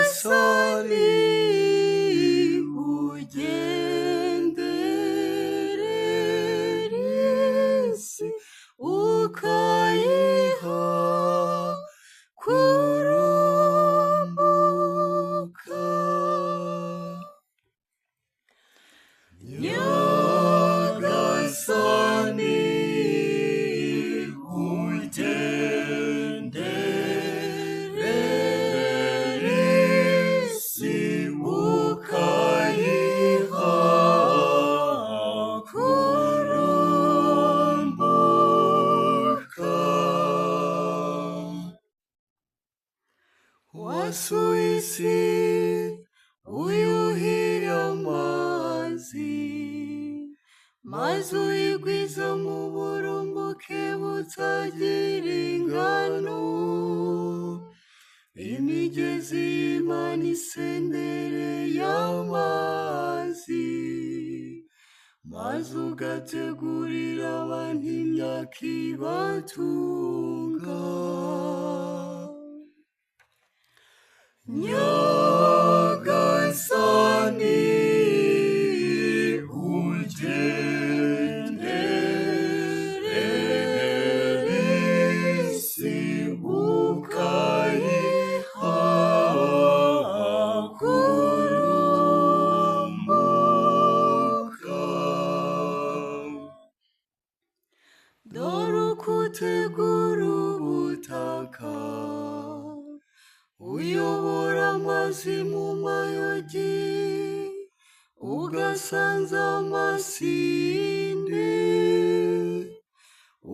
nyagasani ugenderera isi ukayiha kurumbuka. Nyagasani ugenderera isi ukayiha kurumbuka. Wasuye isi uyuhira amazi, maze uyigwiza mu burumbuke butagira ingano. Imigezi y'Imana isendereye amazi, maze ugategurira abantu imyaka ibatunga. Nyagasani ugenderera isi ukayiha kurumbuka. Dore uko utegura ubutaka, uyobora amazi mu mayogi, ugasanza amasinde,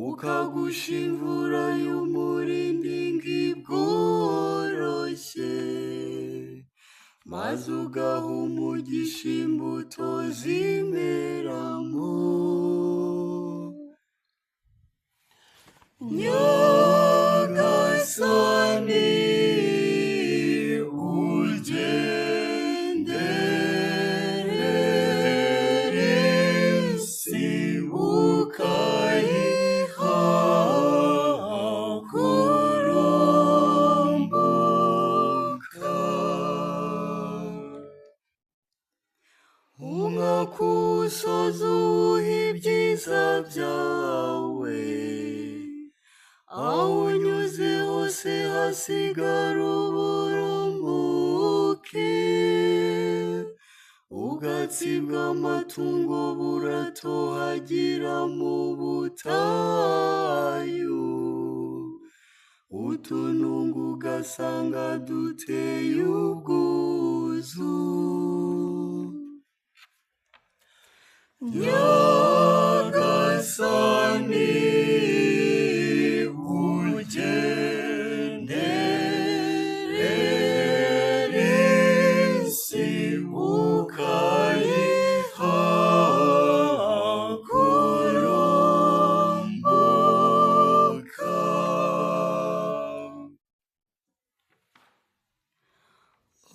ukagusha imvura y'umurindingi bworoshye, maze ugaha umugisha imbuto zimeramo. Nyagasani ugenderera isi ukayiha kurumbuka. Umwaka uwusoza uwuha ibyiza byawe, aho unyuze hose hasigara uburumbuke. Ubwatsi bw'amatungo buratohagira mu butayu, utununga ugasanga duteye ubwuzu. Nyagasani ugenderera isi ukayiha kurumbuka.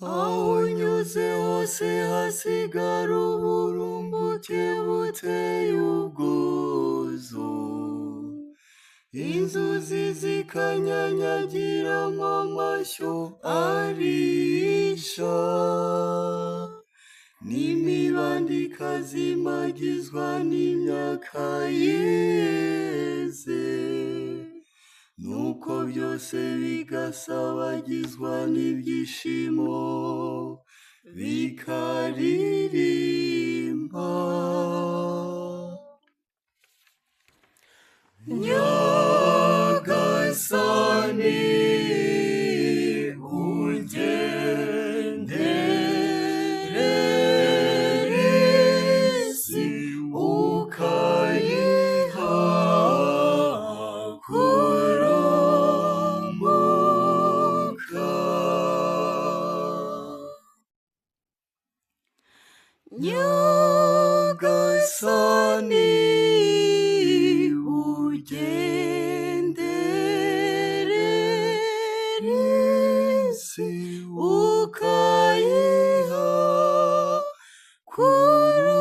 Aho unyuze hose hasigara uburumbuke buteye ubwuzu, inzuzi zikanyanyagiramo amashyo arisha, n'imibande ikazimagizwa n'imyaka yeze, nuko byose bigasabagizwa n'ibyishimo bikaririmba. Nyagasani ugenderera isi ukayiha kurumbuka. Nyagasani ugenderera isi ukayiha kurumbuka.